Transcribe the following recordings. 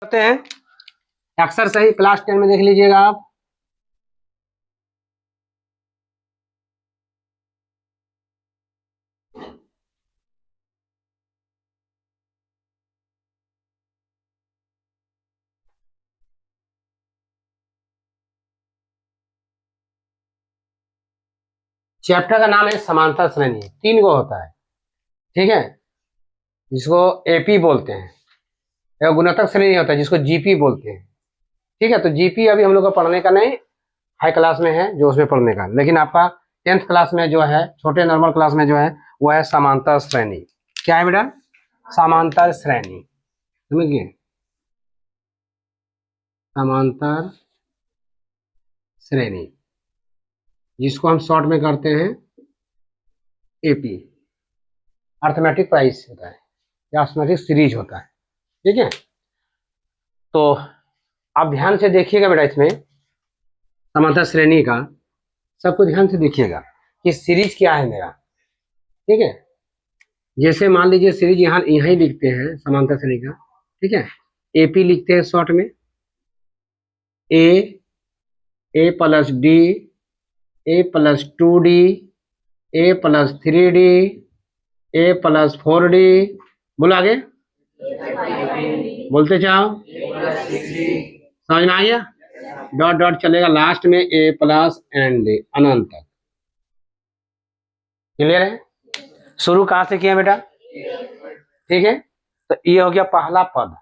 करते हैं अक्सर सही क्लास 10 में देख लीजिएगा आप। चैप्टर का नाम है समांतर श्रेणी, 3 गो होता है, ठीक है, जिसको एपी बोलते हैं। या गुणोत्तक श्रेणी होता है जिसको जीपी बोलते हैं, ठीक है। तो जीपी अभी हम लोग का पढ़ने का नहीं, हाई क्लास में है जो उसमें पढ़ने का, लेकिन आपका 10th क्लास में जो है, छोटे नॉर्मल क्लास में जो है वो है समांतर श्रेणी। क्या है बेटा? समांतर श्रेणी, समझिए, समांतर श्रेणी, जिसको हम शॉर्ट में करते हैं एपी, अर्थमेटिक प्राइस होता है या अर्थमेटिक सीरीज होता है, ठीक है। तो आप ध्यान से देखिएगा बेटा, इसमें समांतर श्रेणी का सबको ध्यान से देखिएगा कि सीरीज क्या है मेरा, ठीक है। जैसे मान लीजिए सीरीज यहाँ ही लिखते हैं समांतर श्रेणी का, ठीक है। एपी लिखते हैं शॉर्ट में, ए प्लस डी, ए प्लस 2D, ए प्लस 3D, ए प्लस 4D, बोलो आगे, बोलते जाओ, समझ में आ गया? डॉट डॉट चलेगा लास्ट में, ए प्लस एन डी, अनंत तक। क्लियर है? शुरू कहां से किया बेटा? ठीक है। तो ये हो गया पहला पद,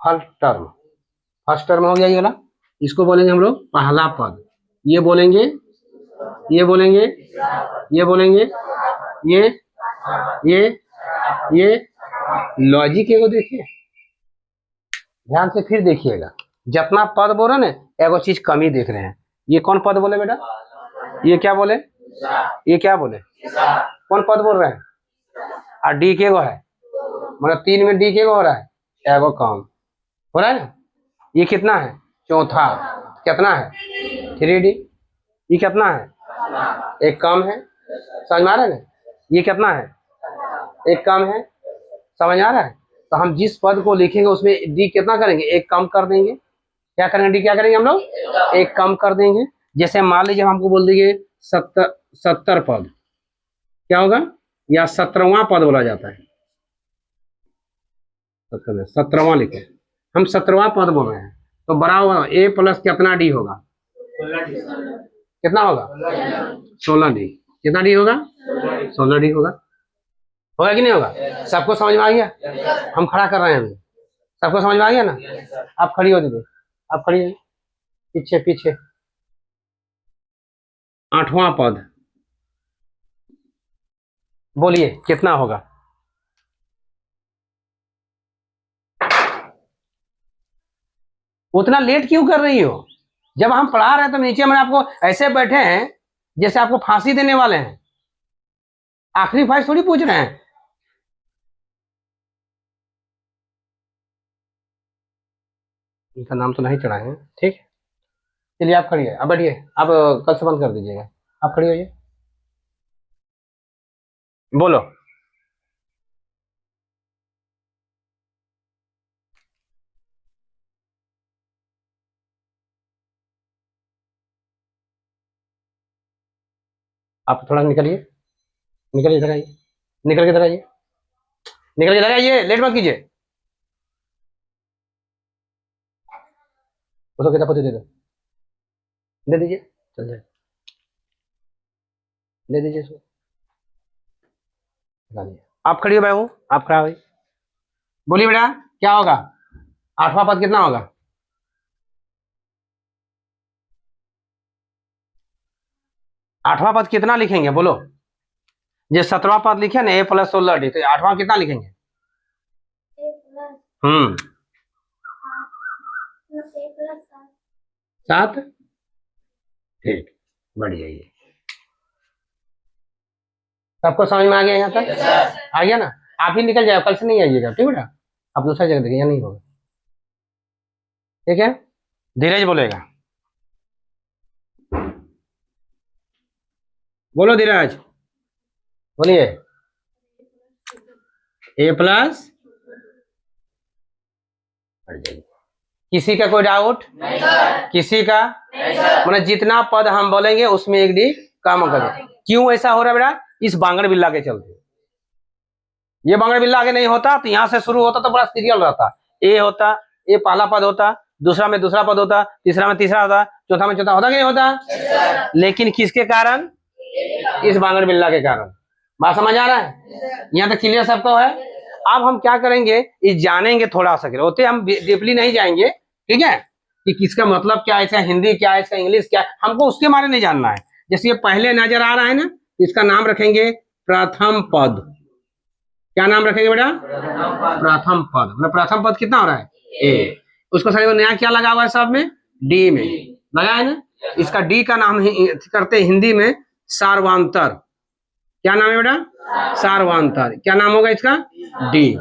फर्स्ट टर्म हो गया ये वाला, इसको बोलेंगे हम लोग पहला पद। ये बोलेंगे, ये बोलेंगे, ये बोलेंगे, ये लॉजिक को देखिए ध्यान से, फिर देखिएगा जितना पद बोल रहे ना, एगो चीज कमी देख रहे हैं। ये कौन पद बोले बेटा? ये क्या बोले? ये क्या बोले? कौन पद बोल रहे हैं? और डी के गो है, मतलब 3 में डी के गो हो रहा है, एगो कम हो रहा है ना। ये कितना है? चौथा। कितना है? 3D। ये कितना है? एक कम है, समझ में आ रहा है ना। ये कितना है? एक कम है, समझ आ रहा है। तो हम जिस पद को लिखेंगे उसमें डी कितना करेंगे? एक कम कर देंगे। क्या करेंगे? डी क्या करेंगे हम लोग? एक कम कर देंगे। जैसे मान लीजिए हमको बोल दीजिए 70 पद, क्या होगा? या 17वां पद बोला जाता है, 17वां लिखे, हम 17वां पद बोल रहे हैं, तो बड़ा होगा ए प्लस कितना डी होगा? कितना होगा? 16D। कितना डी होगा? 16D होगा। होगा कि नहीं होगा? सबको समझ में आ गया? हम खड़ा कर रहे हैं अभी, सबको समझ में आ गया ना? आप खड़ी हो दीदी, आप खड़ी हो, पीछे पीछे। 8वां पद बोलिए कितना होगा? उतना लेट क्यों कर रही हो? जब हम पढ़ा रहे हैं तो नीचे में आपको ऐसे बैठे हैं जैसे आपको फांसी देने वाले हैं, आखिरी फाइल थोड़ी पूछ रहे हैं। इनका नाम तो नहीं चढ़ाए हैं, ठीक है। चलिए आप खड़ी है, अब बैठिए, आप कल से बंद कर दीजिएगा, आप खड़ी होइए, बोलो। आप थोड़ा निकलिए, निकलिए इधर आइए, निकल के इधर आइए, निकल के इधर आइए, लेट मत कीजिए। उसको किताब दे दो, दे दीजिए, चल जाए, दे दीजिए इसको, आप खड़ी हो बाबू, आप खड़ा हुई, बोलिए बेटा क्या होगा? 8वां पद कितना होगा? 8वां पद कितना लिखेंगे बोलो? ये 17वां पद लिखे ना, ए प्लस 16D, तो 8वां कितना लिखेंगे? हम्म 7। ठीक, बढ़िया। ये सबको समझ में आ गया यहाँ तक? आ गया ना? आप ही निकल जाए, कल से नहीं आइएगा, ठीक बेटा, आप दूसरा जगह देखिए, नहीं होगा, ठीक है। धीरज बोलेगा, बोलो धीरज, बोलिए। ए प्लस, हट जाइए। किसी का कोई डाउट? किसी का? मतलब जितना पद हम बोलेंगे उसमें एक डी कम कर। क्यों ऐसा हो रहा है बेटा? इस बांगड़ बिल्ला के चलते। ये बांगड़ बिल्ला आगे नहीं होता तो यहाँ से शुरू होता तो बड़ा सीरियल रहता। ए होता, ये पहला पद होता, दूसरा में दूसरा पद होता, तीसरा में तीसरा होता, चौथा में चौथा होता कि नहीं होता? लेकिन किसके कारण? इस बांगड़ बिल्ला के कारण। बात समझ आ रहा है? यहाँ तक क्लियर सबको है? अब हम क्या करेंगे, इस जानेंगे थोड़ा सा, होते हम डीपली नहीं जाएंगे, ठीक है, कि किसका मतलब क्या है, इसका हिंदी क्या है, इसका इंग्लिश क्या है, हमको उसके बारे में नहीं जानना है। जैसे ये पहले नजर आ रहा है ना, इसका नाम रखेंगे प्रथम पद। क्या नाम रखेंगे बेटा? प्रथम पद। मतलब प्रथम पद कितना हो रहा है? ए। उसको सारे नया क्या लगा हुआ है सब में? डी में लगा है ना। इसका डी का नाम करते हिंदी में सार्वांतर। क्या नाम है बेटा? सार्वांतर। क्या नाम होगा इसका? डी।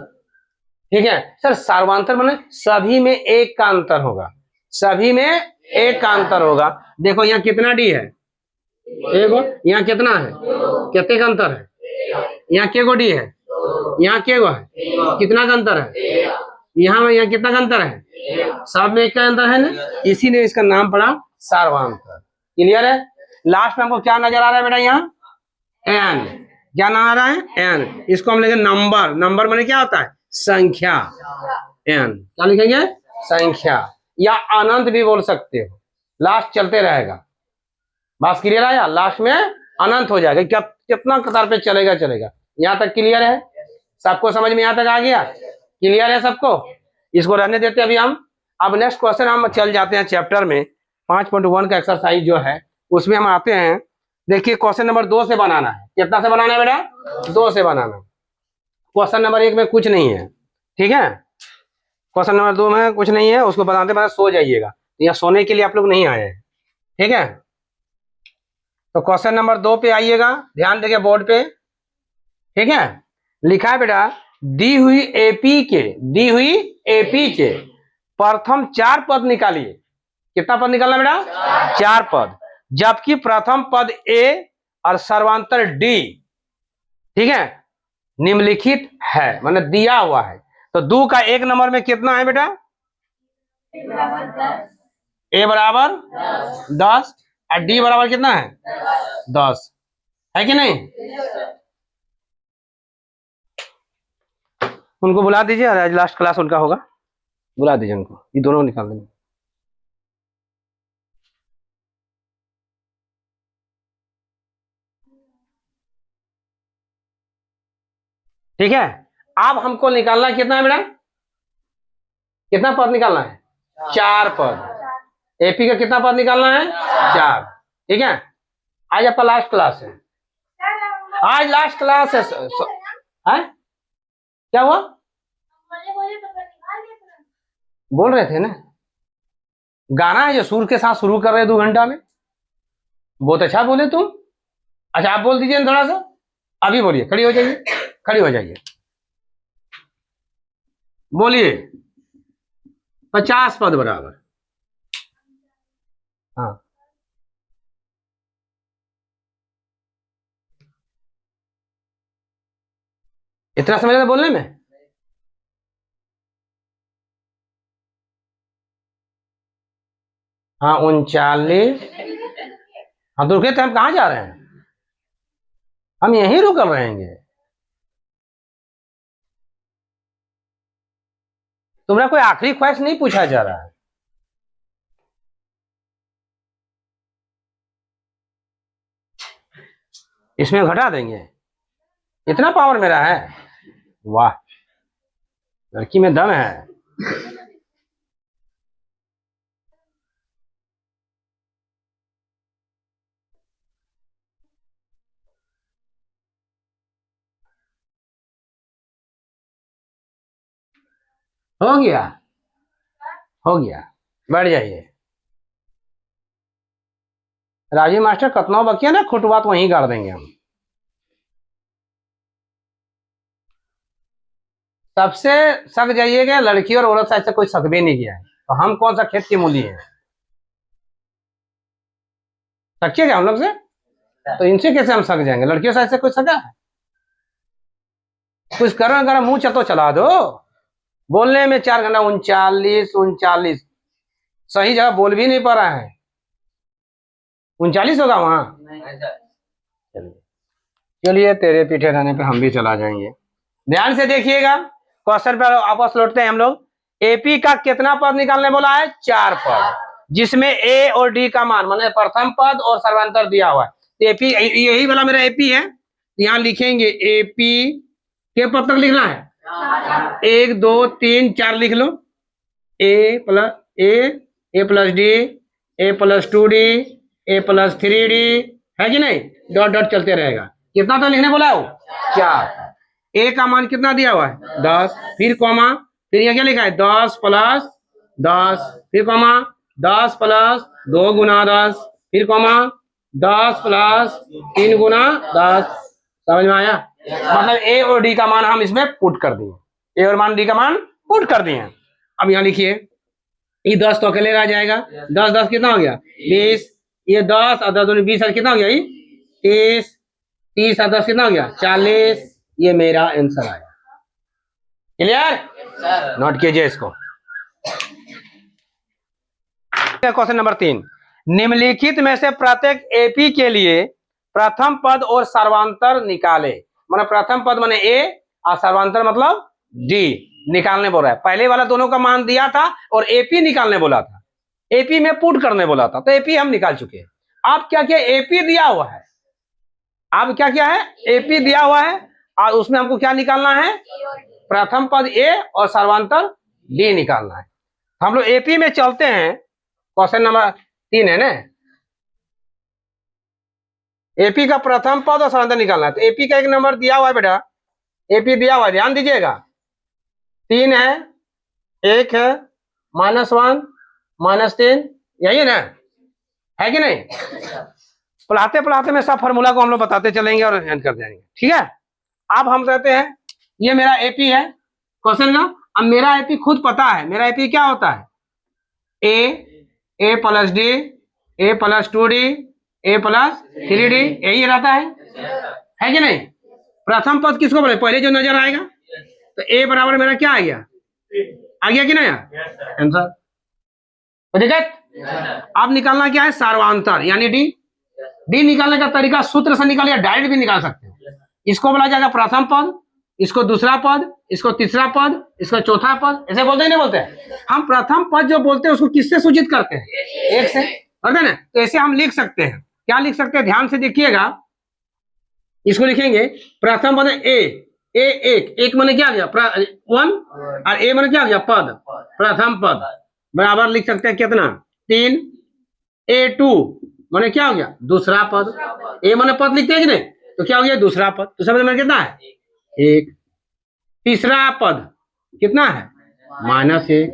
ठीक है सर, सार्वांतर माने सभी में एक का अंतर होगा, सभी में एक का अंतर होगा। देखो यहाँ कितना डी है? एक। यहाँ कितना है? कितने का अंतर है? यहाँ के गो डी है? यहाँ के गो है? कितना का अंतर है? यहाँ कितना का अंतर है? सब में एक का अंतर है ना, इसीलिए इसका नाम पड़ा सार्वांतर। क्लियर है? लास्ट में हमको क्या नजर आ रहा है बेटा? यहाँ एन। क्या नाम आ रहा है? एन। इसको हम लिखेंगे नंबर। नंबर माने क्या होता है? संख्या। एन क्या लिखेंगे? संख्या, या अनंत भी बोल सकते हो। लास्ट चलते रहेगा। बात क्लियर है? लास्ट में अनंत हो जाएगा, क्या कितना कतार पे चलेगा चलेगा। यहाँ तक क्लियर है? सबको समझ में यहाँ तक आ गया? क्लियर है सबको? इसको रहने देते अभी हम। अब नेक्स्ट क्वेश्चन हम चल जाते हैं चैप्टर में। 5.1 का एक्सरसाइज जो है उसमें हम आते हैं। देखिए क्वेश्चन नंबर 2 से बनाना है। कितना से बनाना है बेटा? 2 से बनाना। क्वेश्चन नंबर 1 में कुछ नहीं है, ठीक है। क्वेश्चन नंबर 2 में कुछ नहीं है, उसको बनाते बनाते सो जाइएगा। या सोने के लिए आप लोग नहीं आए हैं, ठीक है। तो क्वेश्चन नंबर 2 पे आइएगा, ध्यान देंगे बोर्ड पे, ठीक है। लिखा है बेटा, दी हुई एपी के प्रथम 4 पद निकालिए। कितना पद निकालना बेटा? 4 पद। जबकि प्रथम पद ए और सर्वांतर डी, ठीक है, निम्नलिखित है, मतलब दिया हुआ है। तो 2 का 1 नंबर में कितना है बेटा? ए बराबर 10 और डी बराबर कितना है? 10 है कि नहीं? उनको बुला दीजिए, आज लास्ट क्लास उनका होगा, बुला दीजिए उनको, ये दोनों निकाल देंगे। ठीक है। अब हमको निकालना है कितना है बेटा? कितना पद निकालना है? 4 पद। एपी का कितना पद निकालना है? 4। ठीक है। आज आपका लास्ट क्लास है, आज लास्ट क्लास है। क्या हुआ? बोल रहे थे ना, गाना है जो सुर के साथ शुरू कर रहे 2 घंटा में। बहुत अच्छा बोले तुम। अच्छा आप बोल दीजिए थोड़ा सा, अभी बोलिए, खड़ी हो जाइए, खड़ी हो जाइए, बोलिए। 50 पद बराबर। हाँ इतना समझ रहे बोलने में? हाँ 39। हाँ तो रुके थे, हम कहाँ जा रहे हैं? हम यहीं रुक रहेंगे। तुम्हारा कोई आखिरी ख्वाहिश नहीं पूछा जा रहा है। इसमें घटा देंगे, इतना पावर मेरा है। वाह, लड़की में दम है। हो गया, हो गया, बैठ जाइए। राजीव मास्टर कतनौ बकिया ना, खुटवा तो वहीं गाड़ देंगे हम। सबसे सक जाइएगा, लड़की और औरत से ऐसा कोई सक भी नहीं किया है, तो हम कौन सा खेत की मूली है? सकिएगा हम लोग से? तो इनसे कैसे हम सक जाएंगे? लड़कियों से ऐसे कोई सका है? कुछ करो, अगर मुंह चतो चला दो, बोलने में 4 घंटा, 39 सही जगह बोल भी नहीं पा रहा है। 39 होगा वहां। चलिए तेरे पीछे रहने पे हम भी चला जाएंगे। ध्यान से देखिएगा, क्वेश्चन पर वापस लौटते हैं हम लोग। एपी का कितना पद निकालने बोला है? 4 पद, जिसमें ए और डी का मान माने प्रथम पद और सर्वांतर दिया हुआ है। एपी यही वाला मेरा एपी है, यहां लिखेंगे एपी के पद तक लिखना है। 1 2 3 4 लिख लो। ए प्लस डी, ए प्लस 2d, ए प्लस 3d, है कि नहीं? डॉट डॉट चलते रहेगा। कितना तो लिखने बोला है? 4। ए का मान कितना दिया हुआ है? 10, फिर कॉमा, फिर ये क्या लिखा है? 10 प्लस 10, फिर कॉमा 10 प्लस 2 गुना 10, फिर कॉमा 10 प्लस 3 गुना 10। समझ में आया? मतलब ए और डी का मान हम इसमें पुट कर दिए, ए और मान डी का मान पुट कर दिए। अब यहाँ लिखिए, ये 10 तो अकेले रह जाएगा। 10 10 कितना हो गया? 20। ये 10 और 10 20 और कितना हो गया? ये 30। 30 और 10 कितना हो गया? 40। ये मेरा आंसर आया। क्लियर? नोट कीजिए इसको। क्वेश्चन नंबर 3, निम्नलिखित में से प्रत्येक एपी के लिए प्रथम पद और सर्वांतर निकाले। माने प्रथम पद माने ए और सर्वांतर मतलब डी निकालने बोल रहा है। पहले वाला दोनों का मान दिया था और एपी निकालने बोला था, एपी में पुट करने बोला था, तो एपी हम निकाल चुके हैं। अब क्या क्या एपी दिया हुआ है, अब क्या क्या है? एपी दिया हुआ है और उसमें हमको क्या निकालना है? प्रथम पद ए और सर्वांतर डी निकालना है। हम लोग एपी में चलते हैं। क्वेश्चन नंबर 3 है ना, एपी का प्रथम पद और सर्वांतर निकालना है। तो एपी का एक नंबर दिया हुआ है बेटा, एपी दिया हुआ है, ध्यान दीजिएगा। 3 है, 1 है, -1, -3, यही है ना? है कि नहीं? पढ़ाते पढ़ाते में सब फॉर्मूला को हम लोग बताते चलेंगे और एंड कर देंगे। ठीक है? अब हम कहते हैं ये मेरा एपी है क्वेश्चन का। अब मेरा एपी खुद पता है, मेरा एपी क्या होता है? ए प्लस डी, ए प्लस 2d, ए प्लस 3d, यही रहता है कि नहीं? प्रथम पद किसको बोले? पहले जो नजर आएगा। तो ए बराबर मेरा क्या आ गया? आ गया कि नहीं? आंसर। तो दिक्कत अब निकालना क्या है? सर्वांतर यानी डी। डी निकालने का तरीका सूत्र से निकालिए, डायरेक्ट भी निकाल सकते हैं। इसको बोला जाएगा प्रथम पद, इसको दूसरा पद, इसको तीसरा पद, इसको चौथा पद, ऐसे बोलते ही नहीं बोलते? हम प्रथम पद जो बोलते हैं उसको किससे सूचित करते हैं? 1 से, है ना? तो ऐसे हम लिख सकते हैं। क्या लिख सकते हैं? ध्यान से देखिएगा, इसको लिखेंगे प्रथम पद ए, एक माने क्या आ गया? 1, और ए माने क्या आ गया? पद, प्रथम पद बराबर लिख सकते हैं कितना? 3। A2 माने क्या हो गया? दूसरा पद। ए माने पद लिखते हैं कि नहीं? तो क्या हो गया? दूसरा पद। तो समझ में कितना है? 1। तीसरा पद कितना है? -1।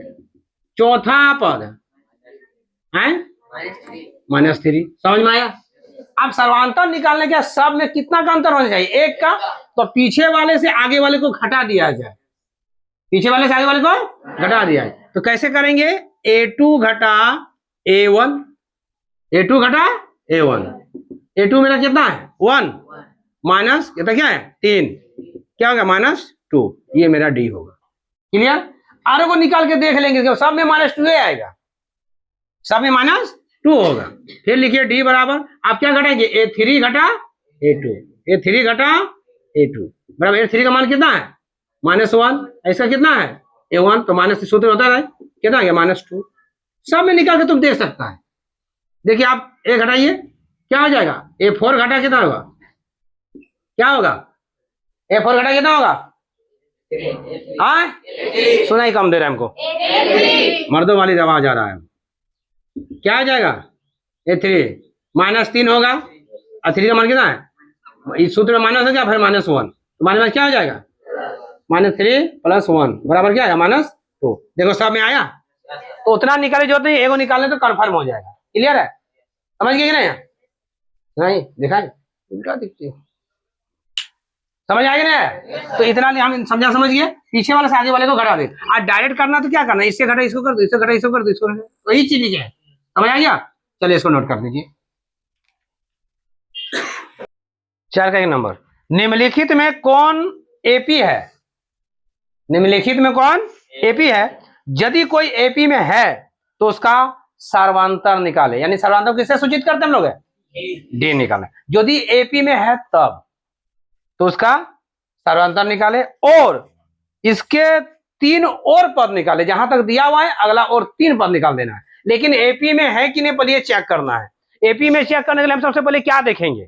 चौथा पद है -3। समझ में आया? अब सर्वांतर निकालने के सब में कितना का अंतर होना चाहिए? 1 का। तो पीछे वाले से आगे वाले को घटा दिया जाए, पीछे वाले से आगे वाले को घटा दिया जाए। तो कैसे करेंगे? A2 घटा A1, A2 घटा A1। A2 मेरा कितना है? 1 माइनस कितना क्या है? 3, क्या होगा? -2। ये मेरा डी होगा। क्लियर? आर को निकाल के देख लेंगे, सब में -2 आएगा, सब में -2 होगा। फिर लिखिए डी बराबर, आप क्या घटाएंगे? A3 घटा A2, A3 घटा A2 बराबर A3 का मान कितना है? -1। ऐसा कितना है? A1। तो माइनस सूत्र होता है कितना आ गया? -2। सब में निकाल के तुम देख सकता है। देखिए आप ए घटाइए, क्या हो जाएगा? A4 घटा कितना होगा? क्या होगा? A4 घटा कितना होगा? सुनाई कम दे रहा है हमको, मर्दों वाली आवाज आ रहा है। क्या हो जाएगा? A3 -3 होगा, और 3 का मान कितना है? इस सूत्र में माइनस हो गया, फिर -1, तो माइनस क्या हो जाएगा? -3 + 1 बराबर क्या है? -2। देखो सब में आया। तो उतना निकाले जो नहीं, एगो निकालने तो कंफर्म हो जाएगा। क्लियर है? समझ गए कि नहीं? नहीं दिखाई उल्टा दिखती है। समझ आएगा ना? तो इतना हम समझा, समझ गए। पीछे वाले से आगे वाले को घटा दे। आज डायरेक्ट करना तो क्या करना? इससे घटा इसको कर दो, इससे घटा इसको कर दो, इसको कर दो, वही चीज है। समझ आ गया? चलिए इसको नोट कर दीजिए। 4 का 1 नंबर, निम्नलिखित में कौन एपी है? निम्नलिखित में कौन एपी है, यदि कोई एपी में है तो उसका सर्वांतर निकाले, यानी सर्वांतर किससे सूचित करते हम लोग, डी निकालना। यदि एपी में है तब तो उसका सर्वांतर निकाले, और इसके 3 और पद निकाले, जहां तक दिया हुआ है अगला और 3 पद निकाल देना है। लेकिन एपी में है कि नहीं पहले ये चेक करना है। एपी में चेक करने के लिए हम सबसे पहले क्या देखेंगे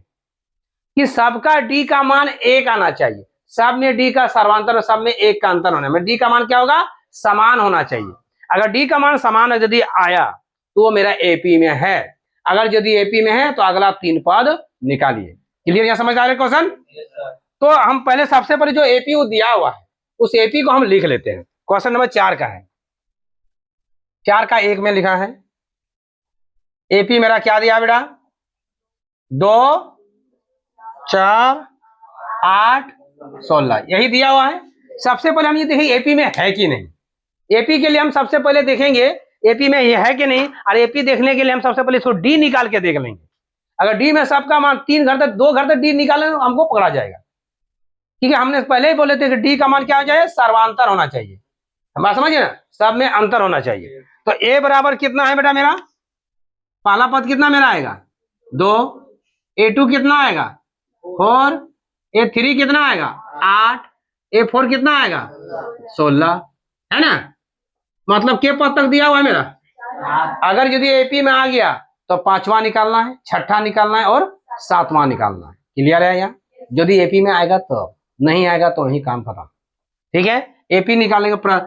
कि सबका डी का मान 1 आना चाहिए, सब में डी का सर्वांतर और सब में 1 का अंतर होना है। डी का मान क्या होगा, समान होना चाहिए। अगर डी का मान समान यदि आया तो वो मेरा एपी में है, अगर यदि एपी में है तो अगला 3 पद निकालिए। क्लियर, यहां समझ आ रहे क्वेश्चन? तो हम पहले सबसे पहले जो एपी दिया हुआ है उस एपी को हम लिख लेते हैं। क्वेश्चन नंबर 4 का है, 4 का 1 में लिखा है एपी मेरा क्या दिया बेटा, 2 4 8 16 यही दिया हुआ है। सबसे पहले हम ये देखेंगे एपी में है कि नहीं। एपी के लिए हम सबसे पहले देखेंगे एपी में ये है कि नहीं, और एपी देखने के लिए हम सबसे पहले इसको डी निकाल के देख लेंगे। अगर डी में सबका मान 3 घर तक 2 घर तक डी निकालें तो हमको पकड़ा जाएगा। ठीक है, हमने पहले ही बोले थे कि डी का मान क्या हो जाए, सर्वांतर होना चाहिए। हम बात समझिए ना, सब में अंतर होना चाहिए। तो ए बराबर कितना है बेटा मेरा, पहला पद कितना मेरा आएगा 2, A2 कितना आएगा 4, A3 कितना आएगा 8, A4 कितना आएगा 16, है ना। मतलब के पद तक दिया हुआ है मेरा। अगर यदि एपी में आ गया तो 5वां निकालना है, 6ठा निकालना है और 7वां निकालना है। क्लियर है? यहाँ यदि एपी में आएगा तो, नहीं आएगा तो वही काम खत्म। ठीक है, एपी निकालने का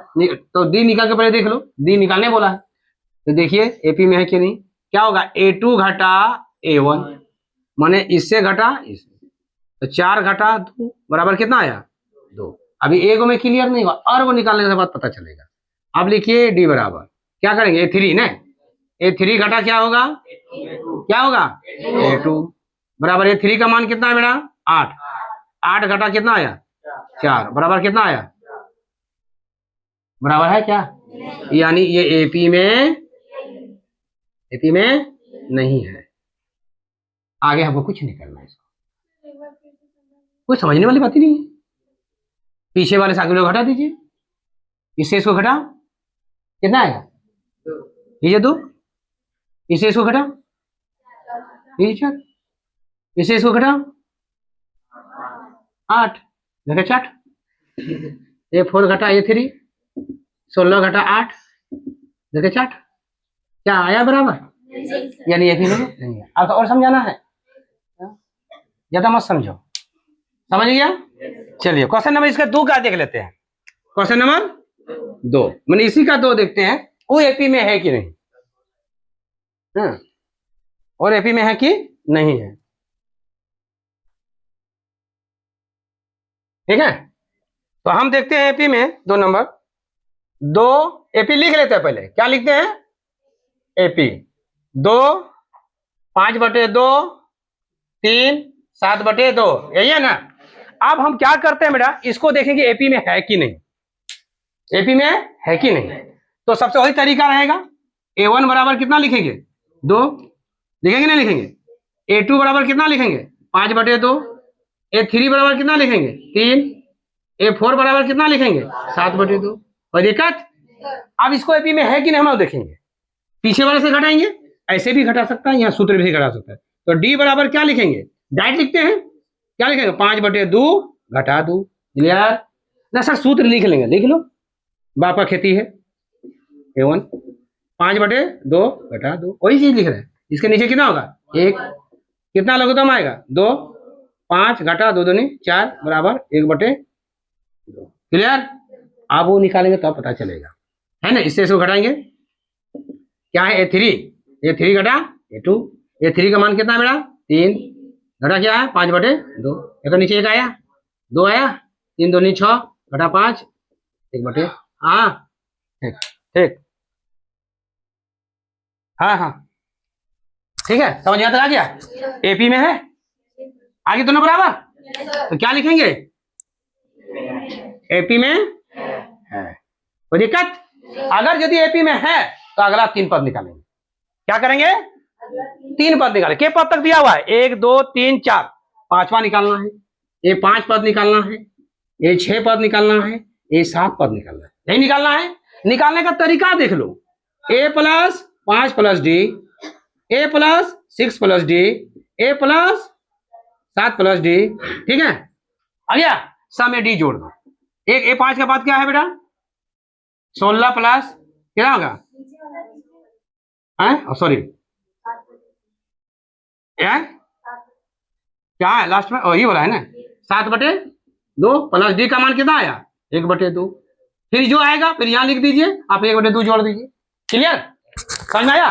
तो डी निकाल के पहले देख लो, डी निकालने बोला है तो देखिए एपी में है कि नहीं। क्या होगा, A2 घटा A1, माने इससे घटा इससे, तो 4 घटा 2 बराबर कितना आया 2। अभी एक में क्लियर नहीं हुआ, और वो निकालने के बाद पता चलेगा। अब लिखिए डी बराबर क्या करेंगे A3 ना, A3 घटा क्या होगा, क्या होगा A2 बराबर A3 का मान कितना है मेरा 8, 8 घटा कितना आया 4 बराबर कितना आया, बराबर है क्या, यानी ये एपी में नहीं है। आगे हमको कुछ नहीं करना है, इसको कुछ समझने वाली बात ही नहीं है। पीछे वाले साइकिल को घटा दीजिए, इससे इसको घटा कितना आएगा, ये 2, इससे इसको घटा ये 4, इससे इसको घटा 8 घटा 4, A4 घटा A3 16 घटा 8 घटा 4, क्या आया बराबर, यानी एपी में नहीं है। अब तो और समझाना है, ज्यादा मत समझो, समझ गया। चलिए क्वेश्चन नंबर इसका 2 का देख लेते हैं। क्वेश्चन नंबर 2 मैंने इसी का 2 देखते हैं, वो एपी में है कि नहीं, और एपी में है कि नहीं है। ठीक है, तो हम देखते हैं एपी में 2 नंबर 2 एपी लिख लेते हैं। पहले क्या लिखते हैं, एपी 2 5/2 3 7/2, यही है ना। अब हम क्या करते हैं बेटा, इसको देखेंगे एपी में है कि नहीं, एपी में है कि नहीं। तो सबसे वही तरीका रहेगा, A1 बराबर कितना लिखेंगे 2, लिखेंगे नहीं लिखेंगे, A2 बराबर कितना लिखेंगे 5/2, A3 बराबर कितना लिखेंगे 3, A4 बराबर कितना लिखेंगे 7/2, और दिक्कत। अब इसको एपी में है कि नहीं हम देखेंगे, पीछे वाले से घटाएंगे, ऐसे भी घटा सकता है, यहाँ सूत्र भी घटा सकता है। तो डी बराबर क्या लिखेंगे, डायरेक्ट लिखते हैं, क्या लिखेंगे 5/2 घटा 2। क्लियर ना सर, सूत्र लिख लेंगे, लिख लो, बाप का खेती है A1 5/2 घटा 2, वही चीज लिख रहे हैं। इसके नीचे कितना होगा 1, कितना लघुत्तम आएगा 2, 5 घटा 2 दूनी 4 बराबर 1/2। क्लियर, आप वो निकालेंगे तो पता चलेगा, है ना। इससे इसको घटाएंगे, क्या है A3 घटा A2, A3 का मान कितना है मेरा 3 घटा क्या है 5/2, एक नीचे 1 आया 2 आया 3 दूनी 6 घटा 5 1/2। हाँ ठीक ठीक, हाँ ठीक है, समझ में आ गया। एपी में है, आगे दोनों बराबर, तो क्या लिखेंगे एपी में है, कोई दिक्कत। अगर यदि एपी में है तो अगला 3 पद निकालेंगे। क्या करेंगे 3 पद निकाले, के पद तक दिया हुआ है 1 2 3 4, 5वां निकालना है, ये 5 पद निकालना है, ये 6 पद निकालना है, ये 7 पद निकालना है, यही निकालना है। निकालने का तरीका देख लो, a plus 5 plus D, a plus 6 plus D, a plus 7 plus D, ठीक है। आ गया, सब में डी जोड़ दो। एक a5 के बाद क्या है बेटा, 16 प्लस क्या होगा, सॉरी क्या है लास्ट में, यही हो रहा है ना, 7/2 प्लस डी का मान कितना आया, 1/2। फिर जो आएगा फिर यहाँ लिख दीजिए, आप 1/2 जोड़ दीजिए। क्लियर, समझ में आया।